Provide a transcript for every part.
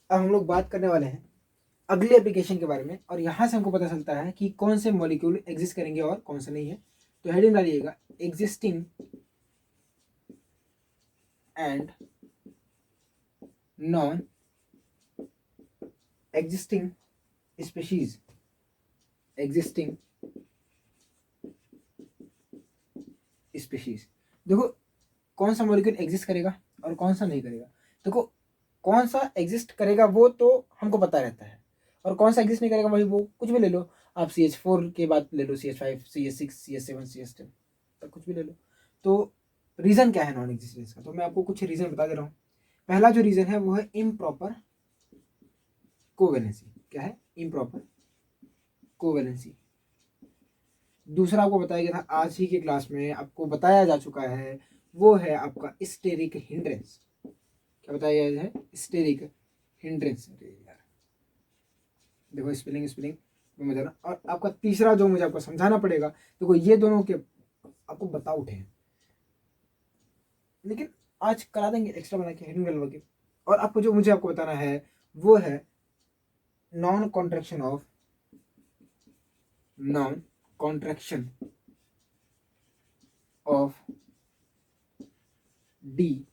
अब हम लोग बात करने वाले हैं अगले एप्लीकेशन के बारे में, और यहाँ से हमको पता चलता है कि कौन से मॉलिक्यूल एग्जिस्ट करेंगे और कौन से नहीं है। तो हेडिंग डालिएगा existing and non existing species. Existing species, देखो कौन सा मॉलिक्यूल एग्जिस्ट करेगा और कौन सा नहीं करेगा। देखो कौन सा एग्जिस्ट करेगा वो तो हमको पता रहता है, और कौन सा एग्जिस्ट नहीं करेगा वही वो कुछ भी ले लो आप। CH4 के बाद ले लो CH5, CH6, CH7, CH10, तो कुछ भी ले लो। तो रीज़न क्या है नॉन एग्जिस्टेंस का, तो मैं आपको कुछ रीज़न बता दे रहा हूँ। पहला जो रीज़न है वो है इम्प्रॉपर कोवेलेंसी। क्या है? Improper covalency. दूसरा आपको बताया गया था आज ही की क्लास में, आपको बताया जा चुका है, वो है आपका स्टेरिक हिंड्रेंस। क्या बताया गया है? Steric hindrance. अरे यार देखो स्पेलिंग स्पेलिंग में मजा ना। और आपका तीसरा जो मुझे आपको समझाना पड़ेगा, देखो ये दोनों के आपको बता उठे हैं, लेकिन आज करा देंगे एक्स्ट्रा बना के हेडिंग डलवा के। और आपको जो मुझे आपको बताना है वो है non contraction of D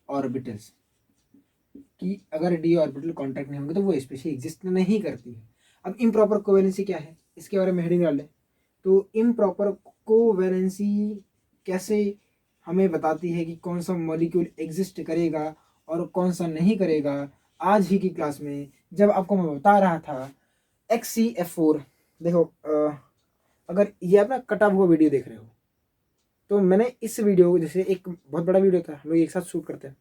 orbitals, कि अगर डी ऑर्बिटल कॉन्ट्रैक्ट नहीं होंगे तो वो स्पेशली एग्जिस्ट नहीं करती है। अब इम्प्रॉपर कोवेलेंसी क्या है, इसके बारे में हेडिंग डाल लें। तो इम्प्रॉपर कोवेलेंसी कैसे हमें बताती है कि कौन सा मॉलिक्यूल एग्जिस्ट करेगा और कौन सा नहीं करेगा। आज ही की क्लास में जब आपको मैं बता रहा था XCF4, देखो अगर ये आप ना कटा हुआ वीडियो देख रहे हो, तो मैंने इस वीडियो जैसे एक बहुत बड़ा वीडियो था, हम लोग एक साथ शूट करते हैं,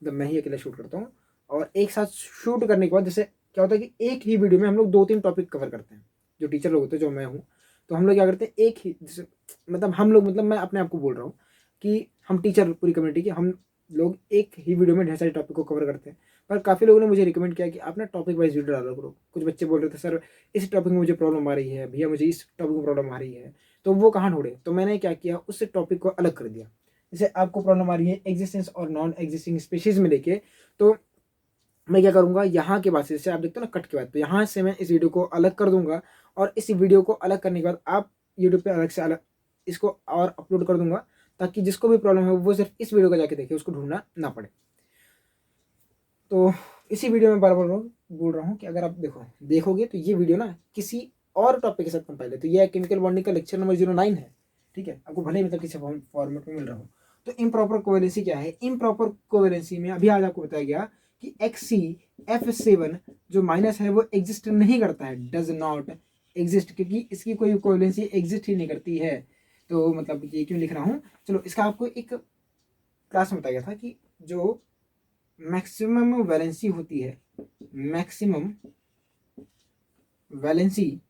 मतलब मैं ही अकेला शूट करता हूँ। और एक साथ शूट करने के बाद जैसे क्या होता है कि एक ही वीडियो में हम लोग 2-3 टॉपिक कवर करते हैं। जो टीचर लोग होते हैं, जो मैं हूँ, तो हम लोग क्या करते हैं एक ही जैसे, मतलब हम लोग, मतलब मैं अपने आप को बोल रहा हूँ कि हम टीचर पूरी कम्युनिटी के हम लोग एक ही वीडियो में ढेर सारे टॉपिक को कवर करते हैं। पर काफ़ी लोगों ने मुझे रिकमेंड किया कि आप ना टॉपिक वाइज वीडियो डाला करो। कुछ बच्चे बोल रहे थे सर इस टॉपिक में मुझे प्रॉब्लम आ रही है, भैया मुझे इस टॉपिक में प्रॉब्लम आ रही है, तो वो कहाँ ढूंढे। तो मैंने क्या किया, उस टॉपिक को अलग कर दिया। जैसे आपको प्रॉब्लम आ रही है एग्जिस्टेंस और नॉन एग्जिस्टिंग स्पीशीज में लेके, तो मैं क्या करूंगा यहाँ के बाद से, जैसे आप देखते हो ना कट के बाद, तो यहाँ से मैं इस वीडियो को अलग कर दूंगा। और इस वीडियो को अलग करने के बाद आप यूट्यूब पे अलग से अलग इसको और अपलोड कर दूंगा, ताकि जिसको भी प्रॉब्लम है वो सिर्फ इस वीडियो को जाके देखे, उसको ढूंढना ना पड़े। तो इसी वीडियो में बार बार बोल रहा हूँ कि अगर आप देखोगे तो ये वीडियो ना किसी और टॉपिक के साथ कंपाइल है। तो ये केमिकल बॉन्डिंग का लेक्चर नंबर 09 है, ठीक है। आपको भले ही मतलब किसी फॉर्मेट में मिल रहा हो। तो इम्प्रॉपर कोवेलेंसी क्या है? इम्प्रॉपर कोवेलेंसी में अभी आज आपको बताया गया कि XCF7 जो माइनस है वो एग्जिस्ट नहीं करता है, डज नॉट एग्जिस्ट, क्योंकि इसकी कोई कोवेलेंसी एग्जिस्ट ही नहीं करती है। तो मतलब ये क्यों लिख रहा हूँ, चलो इसका आपको एक क्लास में बताया गया था कि जो मैक्सिमम वैलेंसी होती है, maximum valency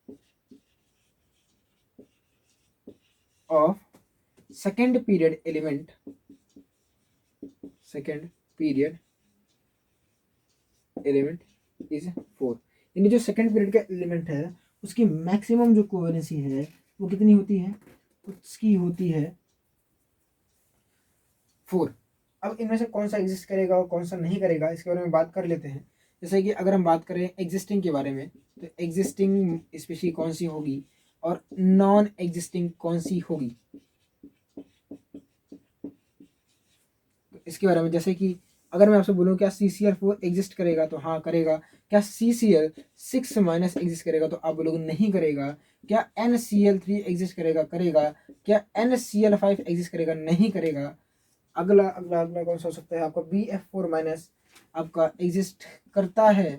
of second period element, second period element is 4। यानी जो सेकेंड पीरियड का एलिमेंट है उसकी मैक्सिमम जो कोवेलेंसी है वो कितनी होती है? उसकी होती है 4। अब इनमें से कौन सा एग्जिस्ट करेगा और कौन सा नहीं करेगा इसके बारे में बात कर लेते हैं। जैसे कि अगर हम बात करें एग्जिस्टिंग के बारे में, तो एग्जिस्टिंग स्पीशी कौन सी होगी और नॉन एग्जिस्टिंग कौन सी होगी, तो इसके बारे में जैसे कि अगर मैं आपसे बोलूँ क्या CCl4 एग्जिस्ट करेगा, तो हाँ करेगा। क्या CCl6 माइनस एग्जिस्ट करेगा, तो आप बोलोगे नहीं करेगा। क्या NCl3 एग्जिस्ट करेगा? करेगा। क्या NCl5 एग्जिस्ट करेगा? नहीं करेगा। अगला अगला अगला कौन सा हो सकता है आपका BF4 माइनस आपका एग्जिस्ट करता है,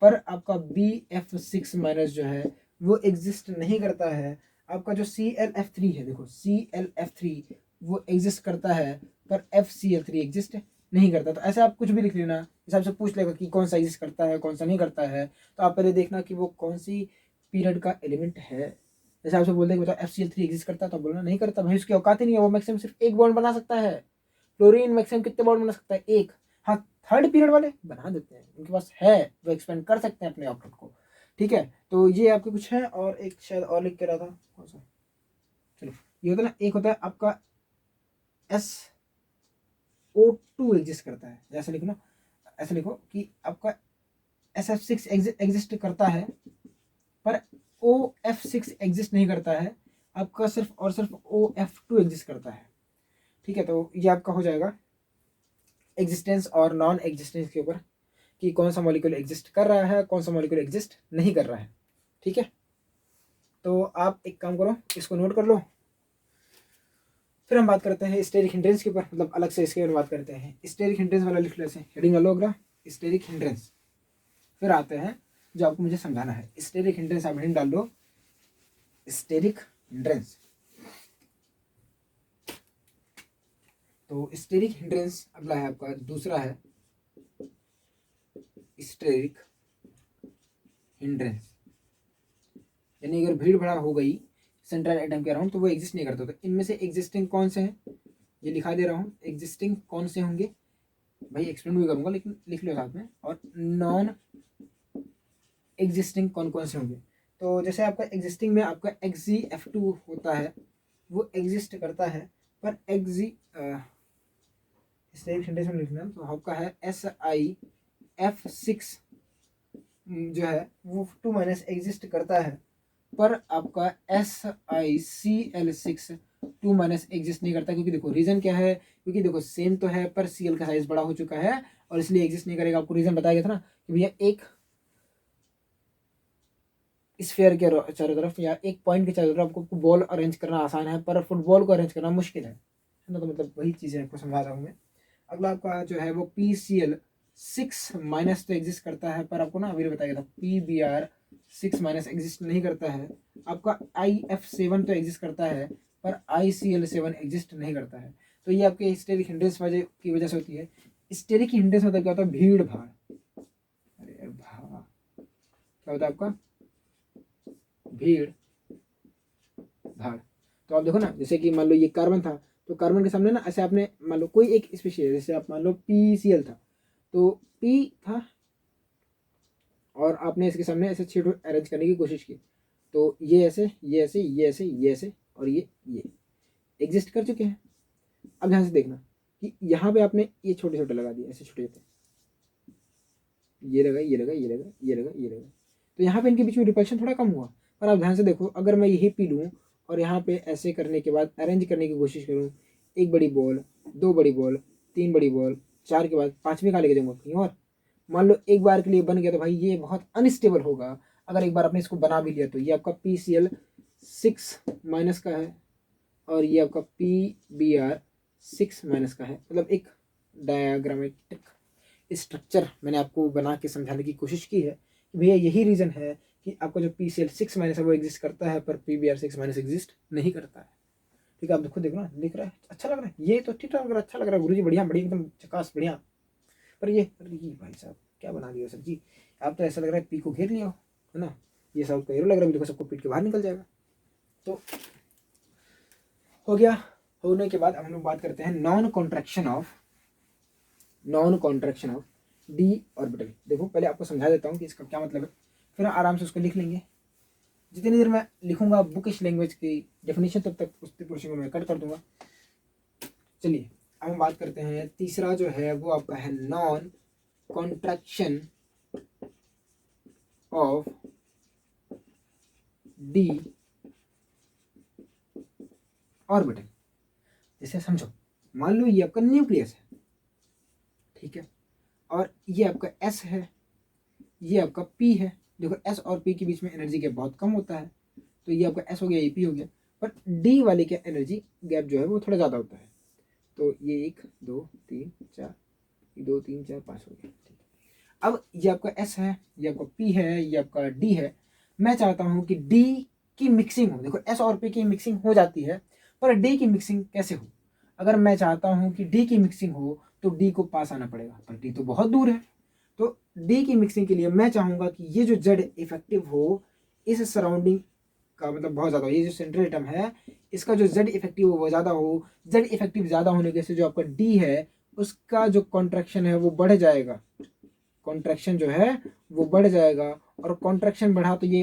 पर आपका BF6 माइनस जो है वो एग्जिस्ट नहीं करता है। आपका जो ClF3 है, देखो ClF3 वो एग्जिस्ट करता है, पर FCl3 एग्जिस्ट नहीं करता। तो ऐसे आप कुछ भी लिख लेना, हिसाब से पूछ लेगा कि कौन सा एग्जिस्ट करता है कौन सा नहीं करता है, तो आप पहले देखना कि वो कौन सी पीरियड का एलिमेंट है। जैसे आपसे बोल देंगे बताओ FCl3 एग्जिस्ट करता है, तो बोलना नहीं करता भाई, उसकी औकात ही नहीं है, वो मैक्सिमम सिर्फ एक बॉन्ड बना सकता है। क्लोरीन मैक्सिमम कितने बॉन्ड बना सकता है? एक। हाँ थर्ड पीरियड वाले बना देते हैं, उनके पास है, वो एक्सपेंड कर सकते हैं अपने ऑप्शन को, ठीक है। तो ये आपके कुछ है, और एक शायद और लिख के रहा था, कौन सा, चलो ये होता है ना, एक होता है आपका SO2 एग्जिस्ट करता है। ऐसे लिखो ना, ऐसे लिखो कि आपका SF6 एग्जिस्ट करता है पर OF6 एग्जिस्ट नहीं करता है, आपका सिर्फ और सिर्फ OF2 एग्जिस्ट करता है। ठीक है, तो ये आपका हो जाएगा एग्जिस्टेंस और नॉन एग्जिस्टेंस के ऊपर कि कौन सा मॉलिक्यूल एग्जिस्ट कर रहा है, कौन सा मॉलिक्यूल एग्जिस्ट नहीं कर रहा है। ठीक है, तो आप एक काम करो, इसको नोट कर लो। फिर हम बात करते हैं स्टेरिक हिंड्रेंस के ऊपर, मतलब अलग से इसके बारे में बात करते हैं। स्टेरिक हिंड्रेंस वाला लिख लो, ऐसे हेडिंग डालो अगला, स्टेरिक हिंड्रेंस। फिर आते हैं जो आपको मुझे समझाना है। स्टेरिक हिंड्रेंस आप हेडिंग डाल लो, स्टेरिक हिंड्रेंस। तो स्टेरिक हिंड्रेंस अगला है आपका, दूसरा है स्टेरिक हिंड्रेंस। यानी अगर भीड़ भाड़ हो गई सेंट्रल एटम के अराउंड तो वो एग्जिस्ट नहीं करता। तो इनमें से एग्जिस्टिंग कौन से हैं, ये दिखा दे रहा हूँ। एग्जिस्टिंग कौन से होंगे भाई, एक्सप्लेन भी करूंगा लेकिन लिख लो साथ में। और नॉन एग्जिस्टिंग कौन कौन से होंगे। तो जैसे आपका एग्जिस्टिंग में आपका XgF2 होता है, वो एग्जिस्ट करता है, पर स्टेरिक हिंड्रेंस में लिखना तो आपका है SiF6 जो है वो 2- एग्जिस्ट करता है, पर आपका SiCl6 2- एग्जिस्ट नहीं करता। क्योंकि देखो रीजन क्या है, क्योंकि देखो सेम तो है पर Cl का साइज बड़ा हो चुका है और इसलिए एग्जिस्ट नहीं करेगा। आपको रीजन बताया गया था ना कि भैया एक स्फीयर के चारों तरफ या एक पॉइंट के चारों तरफ आपको बॉल अरेंज करना आसान है पर फुटबॉल को अरेंज करना मुश्किल है ना। तो मतलब वही चीज़ें आपको समझा रहा हूँ मैं। अगला आपका जो है वो PCl6- तो एग्जिस्ट करता है, पर आपको ना अभी बताया गया था PBr6- एग्जिस्ट नहीं करता है। आपका IF7 तो एग्जिस्ट करता है पर ICl7 एग्जिस्ट नहीं करता है। तो ये आपके स्टेरिक हिंड्रेंस की वजह से होती है। स्टेरिक हिंड्रेंस मतलब क्या होता है, भीड़ भाड़। अरे भाड़ क्या होता है आपका, भीड़ भाड़। तो आप देखो ना, जैसे कि मान लो ये कार्बन था, तो कार्बन के सामने ना ऐसे आपने मान लो कोई एक स्पीशीज, जैसे आप मान लो PCl था, तो P था और आपने इसके सामने ऐसे छेड़ अरेंज करने की कोशिश की, तो ये ऐसे, ये ऐसे, ये ऐसे, ये ऐसे और ये एग्जिस्ट कर चुके हैं। अब ध्यान से देखना कि यहाँ पे आपने ये छोटे छोटे लगा दिए, ऐसे छोटे छोटे, ये लगा, ये लगा, ये लगा, ये लगा, ये लगा, तो यहाँ पे इनके बीच में रिपल्शन थोड़ा कम हुआ। पर आप ध्यान से देखो, अगर मैं यही पी लूँ और यहाँ पे ऐसे करने के बाद अरेंज करने की कोशिश करूँ, एक बड़ी बॉल, दो बड़ी बॉल, तीन बड़ी बॉल, चार के बाद पांचवी कहाँ लेके जाऊँगा कहीं और। मान लो एक बार के लिए बन गया तो भाई ये बहुत अनस्टेबल होगा। अगर एक बार आपने इसको बना भी लिया तो ये आपका PCl6- का है और ये आपका PBr6- का है। मतलब एक डायग्रामेटिक स्ट्रक्चर मैंने आपको बना के समझाने की कोशिश की है कि भैया यही रीज़न है कि आपका जो PCl6- है वो एग्जिस्ट करता है पर PBr6- एग्जिस्ट नहीं करता है। ठीक है, आप खुद देखो ना, लिख रहा है अच्छा लग रहा है, ये तो ठीक ठाक लग रहा है, अच्छा लग रहा है गुरुजी, बढ़िया बढ़िया एकदम चकास बढ़िया। पर ये भाई साहब क्या बना दिया सर जी, आप तो ऐसा लग रहा है पी को घेर लिया हो, है ना। ये सब का लग रहा है देखो, सबको पीट के बाहर निकल जाएगा। तो हो गया। होने के बाद अब हम लोग बात करते हैं non contraction of D orbital. देखो पहले आपको समझा देता हूँ कि इसका क्या मतलब है, फिर आराम से उसको लिख लेंगे। जितनी देर मैं लिखूंगा बुकिश लैंग्वेज की डेफिनेशन तब तक उस पोर्शन को मैं कट कर दूंगा। चलिए अब हम बात करते हैं, तीसरा जो है वो आपका है non contraction of D orbital. जैसे समझो, मान लो ये आपका न्यूक्लियस है, ठीक है, और ये आपका S है, ये आपका P है। देखो S और P के बीच में एनर्जी गैप बहुत कम होता है, तो ये आपका S हो गया, ये P हो गया। पर D वाले के एनर्जी गैप जो है वो थोड़ा ज़्यादा होता है। तो ये 1 2 3 4, 2 3 4 5 हो गया, ठीक है। अब ये आपका S है, ये आपका P है, ये आपका D है। मैं चाहता हूँ कि D की मिक्सिंग हो। देखो S और P की मिक्सिंग हो जाती है, पर D की मिक्सिंग कैसे हो। अगर मैं चाहता हूँ कि D की मिक्सिंग हो तो D को पास आना पड़ेगा, पर D तो बहुत दूर है। तो D की मिक्सिंग के लिए मैं चाहूँगा कि ये जो Z इफेक्टिव हो इस सराउंडिंग का, मतलब बहुत ज़्यादा, ये जो सेंट्रल एटम है इसका जो Z इफेक्टिव हो वो ज़्यादा हो। Z इफेक्टिव ज़्यादा होने के से जो आपका D है उसका जो कॉन्ट्रैक्शन है वो बढ़ जाएगा, कॉन्ट्रैक्शन जो है वो बढ़ जाएगा। और कॉन्ट्रैक्शन बढ़ा तो ये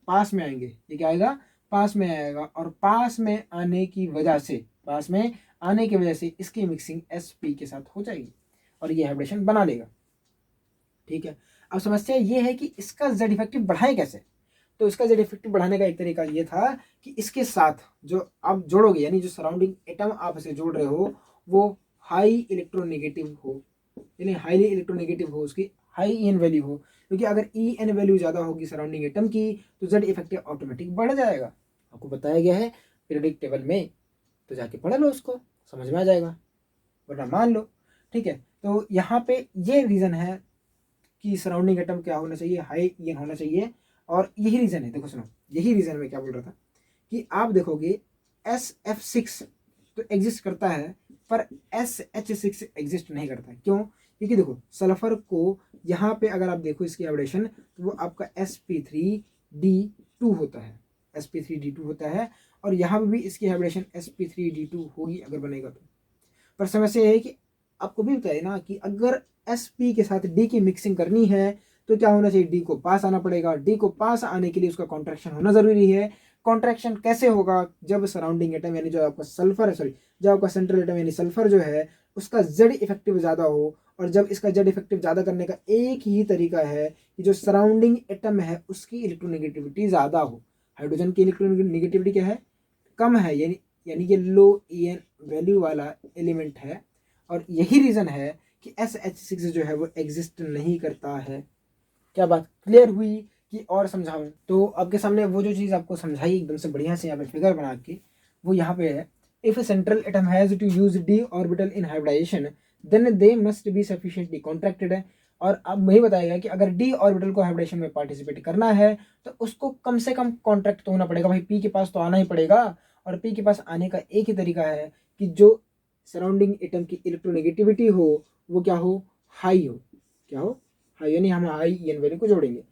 पास में आएंगे, ये क्या आएगा, पास में आएगा। और पास में आने की वजह से इसकी मिक्सिंग SP के साथ हो जाएगी और ये हाइब्रिडेशन बना लेगा, ठीक है। अब समस्या ये है कि इसका जेड इफेक्टिव बढ़ाएं कैसे। तो इसका जेड इफेक्टिव बढ़ाने का एक तरीका ये था कि इसके साथ जो आप जोड़ोगे, यानी जो सराउंडिंग एटम आप इसे जोड़ रहे हो वो हाई इलेक्ट्रोनेगेटिव हो, यानी हाईली इलेक्ट्रोनेगेटिव हो, उसकी हाई ईएन वैल्यू हो, क्योंकि अगर ईएन वैल्यू ज़्यादा होगी सराउंडिंग एटम की तो जेड इफेक्टिव ऑटोमेटिक बढ़ जाएगा। आपको बताया गया है पीरियोडिक टेबल में, तो जाके पढ़ लो, उसको समझ में आ जाएगा, वरना मान लो। ठीक है, तो यहाँ पे ये रीज़न है कि सराउंडिंग एटम क्या होना चाहिए, हाई ईएन होना चाहिए। और यही रीज़न है, देखो सुनो, यही रीज़न मैं क्या बोल रहा था कि आप देखोगे SF6 तो एग्जिस्ट करता है पर SH6 एग्जिस्ट नहीं करता। क्यों? क्योंकि देखो सल्फर को यहाँ पे अगर आप देखो इसकी हाइब्रिडेशन तो वो आपका sp3d2 होता है, sp3d2 होता है, और यहाँ पे भी इसकी हाइब्रिडेशन sp3d2 होगी अगर बनेगा तो। पर समस्या ये है कि आपको भी बताया ना कि अगर sp के साथ d की मिक्सिंग करनी है तो क्या होना चाहिए, d को पास आना पड़ेगा। d को पास आने के लिए उसका कॉन्ट्रैक्शन होना जरूरी है। कॉन्ट्रैक्शन कैसे होगा, जब सराउंडिंग एटम यानी जो आपका सल्फर है, सॉरी जो आपका सेंट्रल एटम यानी सल्फर जो है उसका जेड इफेक्टिव ज़्यादा हो। और जब इसका जेड इफेक्टिव ज़्यादा करने का एक ही तरीका है कि जो सराउंडिंग एटम है उसकी इलेक्ट्रोनेगेटिविटी ज़्यादा हो। हाइड्रोजन की इलेक्ट्रोनेगेटिविटी क्या है, कम है, यानी कि लो ईएन वैल्यू वाला एलिमेंट है। और यही रीज़न है कि SH6 जो है वो एग्जिस्ट नहीं करता है। क्या बात क्लियर हुई कि और समझाऊं? तो आपके सामने वो जो चीज़ आपको समझाई एकदम से बढ़िया से यहाँ पे फिगर बना के, वो यहाँ पे है, if central atom has to use d orbital in hybridisation then they must be sufficiently contracted है। और अब वही बताएगा कि अगर d ऑर्बिटल को हाइब्रिडेशन में पार्टिसिपेट करना है तो उसको कम से कम कॉन्ट्रैक्ट तो होना पड़ेगा भाई, p के पास तो आना ही पड़ेगा। और p के पास आने का एक ही तरीका है कि जो सराउंडिंग एटम की इलेक्ट्रोनेगेटिविटी हो वो क्या हो, हाई हो। क्या हो, हाई, यानी हम हाई ईएन वैल्यू को जोड़ेंगे।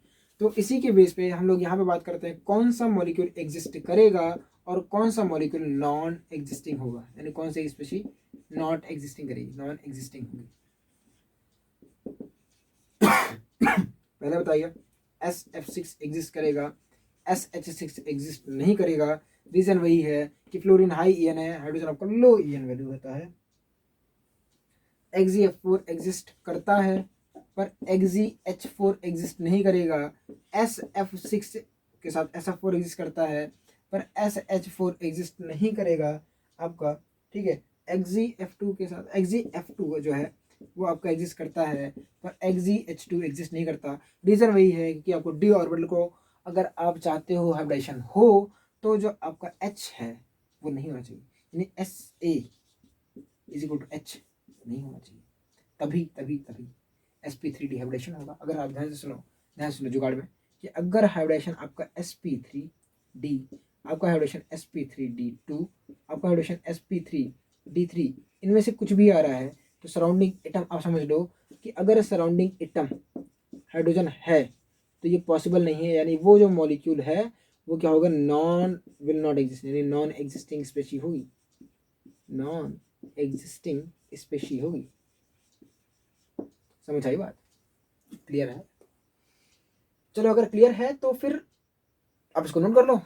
तो इसी के बेस पे हम लोग यहाँ पे बात करते हैं कौन सा मॉलिक्यूल एग्जिस्ट करेगा और कौन सा मॉलिक्यूल नॉन एग्जिस्टिंग होगा, यानी कौन सी स्पीशीज नॉट एग्जिस्टिंग करेगी, नॉन एग्जिस्टिंग होगी। पहले बताइए, SF6 एग्जिस्ट करेगा, SH6 एग्जिस्ट नहीं करेगा। रीजन वही है कि फ्लोरीन हाई ईएन है, हाइड्रोजन आपका लो ईएन वैल्यू होता है। XeF4 एग्जिस्ट करता है पर XeH4 एग्जिस्ट नहीं करेगा। SF6 के साथ SF4 एग्जिस्ट करता है पर SH4 एग्जिस्ट नहीं करेगा आपका। ठीक है, XeF2 के साथ XeF2 जो है वो आपका एग्जिस्ट करता है पर XeH2 एग्जिस्ट नहीं करता। रीज़न वही है कि आपको d ऑर्बिटल को अगर आप चाहते हो हाइब्रिडेशन हो तो जो आपका H है वो नहीं होना चाहिए, यानी SA is equal to H नहीं होना चाहिए, तभी तभी तभी sp3d हाइब्रिडेशन होगा। अगर आप ध्यान से सुनो जुगाड़ में कि अगर हाइब्रिडेशन आपका sp3d, आपका हाइब्रिडेशन sp3d2, आपका हाइब्रिडेशन sp3d3, इनमें से कुछ भी आ रहा है तो सराउंडिंग एटम आप समझ लो कि अगर सराउंडिंग एटम हाइड्रोजन है तो ये पॉसिबल नहीं है, यानी वो जो मॉलिक्यूल है वो क्या होगा, विल नॉट एग्जिस्ट, यानी नॉन एग्जिस्टिंग स्पेशी होगी, नॉन एग्जिस्टिंग स्पेशी होगी। समझ आई बात, क्लियर है? चलो अगर क्लियर है तो फिर आप इसको नोट कर लो,